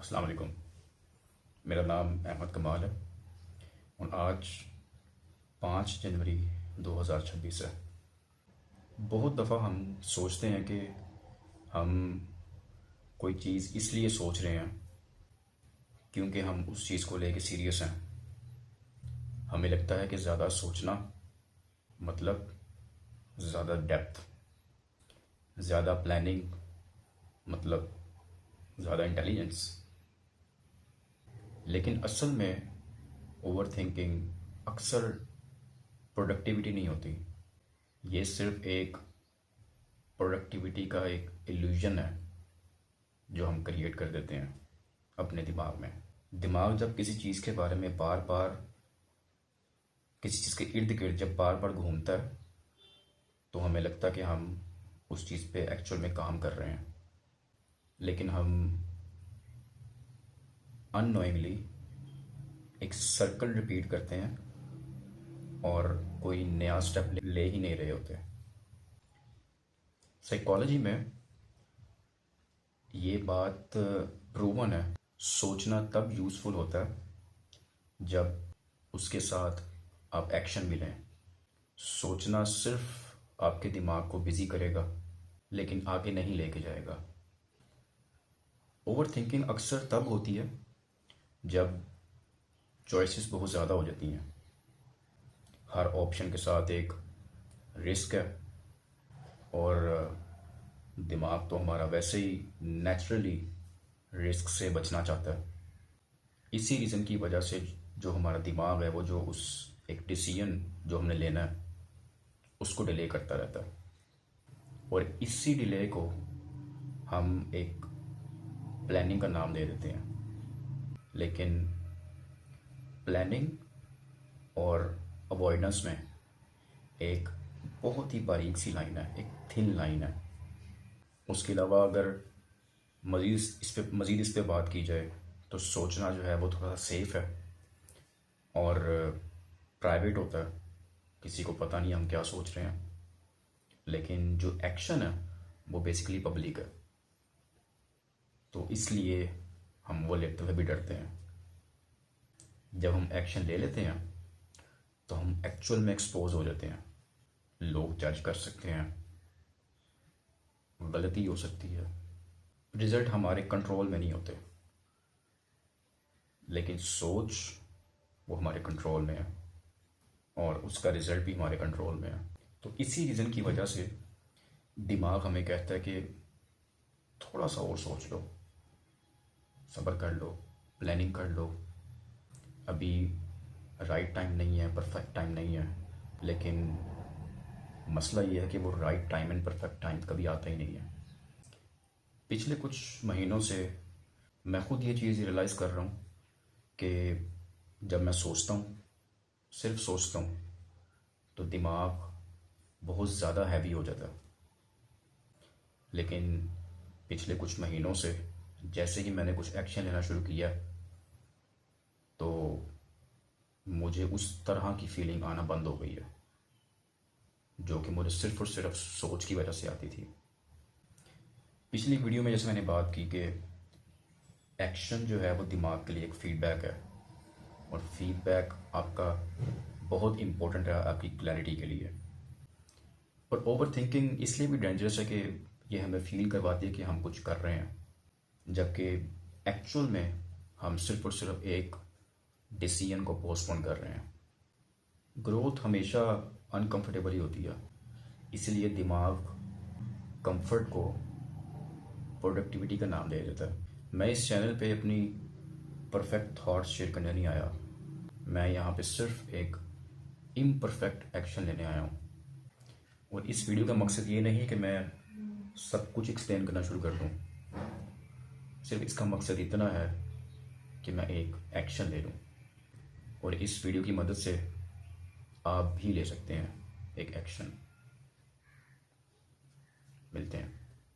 अस्सलाम वालेकुम। मेरा नाम अहमद कमाल है और आज 5 जनवरी 2026 है। बहुत दफ़ा हम सोचते हैं कि हम कोई चीज़ इसलिए सोच रहे हैं क्योंकि हम उस चीज़ को लेके सीरियस हैं। हमें लगता है कि ज़्यादा सोचना मतलब ज़्यादा डेप्थ, ज़्यादा प्लानिंग मतलब ज़्यादा इंटेलिजेंस। लेकिन असल में ओवर थिंकिंग अक्सर प्रोडक्टिविटी नहीं होती। ये सिर्फ एक प्रोडक्टिविटी का एक इल्यूजन है जो हम क्रिएट कर देते हैं अपने दिमाग में। दिमाग जब किसी चीज़ के बारे में बार बार, किसी चीज़ के इर्द गिर्द जब बार बार घूमता है तो हमें लगता है कि हम उस चीज़ पे एक्चुअल में काम कर रहे हैं। लेकिन हम अननोइंगली एक सर्कल रिपीट करते हैं और कोई नया स्टेप ले ही नहीं रहे होते। साइकोलॉजी में ये बात प्रूवन है, सोचना तब यूज़फुल होता है जब उसके साथ आप एक्शन भी लें। सोचना सिर्फ आपके दिमाग को बिजी करेगा लेकिन आगे नहीं लेके जाएगा। ओवर थिंकिंग अक्सर तब होती है जब चॉइसेस बहुत ज़्यादा हो जाती हैं। हर ऑप्शन के साथ एक रिस्क है और दिमाग तो हमारा वैसे ही नेचुरली रिस्क से बचना चाहता है। इसी रीज़न की वजह से जो हमारा दिमाग है वो जो उस एक डिसीजन जो हमने लेना है उसको डिले करता रहता है और इसी डिले को हम एक प्लानिंग का नाम दे देते हैं। लेकिन प्लानिंग और अवॉइडेंस में एक बहुत ही बारीक सी लाइन है, एक थिन लाइन है। उसके अलावा अगर मज़ीद इस पे बात की जाए तो सोचना जो है वो थोड़ा सा सेफ है और प्राइवेट होता है, किसी को पता नहीं हम क्या सोच रहे हैं। लेकिन जो एक्शन है वो बेसिकली पब्लिक है, तो इसलिए हम वो लेते हुए भी डरते हैं। जब हम एक्शन ले लेते हैं तो हम एक्चुअल में एक्सपोज हो जाते हैं। लोग जज कर सकते हैं, गलती हो सकती है, रिजल्ट हमारे कंट्रोल में नहीं होते। लेकिन सोच वो हमारे कंट्रोल में है और उसका रिजल्ट भी हमारे कंट्रोल में है। तो इसी रीज़न की वजह से दिमाग हमें कहता है कि थोड़ा सा और सोच लो, सब्र कर लो, प्लानिंग कर लो, अभी राइट टाइम नहीं है, परफेक्ट टाइम नहीं है। लेकिन मसला ये है कि वो right time and perfect time कभी आता ही नहीं है। पिछले कुछ महीनों से मैं खुद ये चीज़ रियलाइज़ कर रहा हूँ कि जब मैं सोचता हूँ, सिर्फ सोचता हूँ, तो दिमाग बहुत ज़्यादा हैवी हो जाता है। लेकिन पिछले कुछ महीनों से जैसे ही मैंने कुछ एक्शन लेना शुरू किया तो मुझे उस तरह की फीलिंग आना बंद हो गई है जो कि मुझे सिर्फ और सिर्फ सोच की वजह से आती थी। पिछली वीडियो में जैसे मैंने बात की कि एक्शन जो है वो दिमाग के लिए एक फीडबैक है और फीडबैक आपका बहुत इम्पोर्टेंट है आपकी क्लैरिटी के लिए। और ओवर थिंकिंग इसलिए भी डेंजरस है कि ये हमें फील करवाती है कि हम कुछ कर रहे हैं जबकि एक्चुअल में हम सिर्फ और सिर्फ एक डिसीजन को पोस्टपोन कर रहे हैं। ग्रोथ हमेशा अनकंफर्टेबल ही होती है, इसलिए दिमाग कंफर्ट को प्रोडक्टिविटी का नाम दे देता है। मैं इस चैनल पे अपनी परफेक्ट थॉट्स शेयर करने नहीं आया, मैं यहाँ पे सिर्फ एक इम्परफेक्ट एक्शन लेने आया हूँ। और इस वीडियो का मकसद ये नहीं कि मैं सब कुछ एक्सप्लेन करना शुरू कर दूँ, सिर्फ इसका मकसद इतना है कि मैं एक एक्शन ले लूँ और इस वीडियो की मदद से आप भी ले सकते हैं एक एक्शन। मिलते हैं।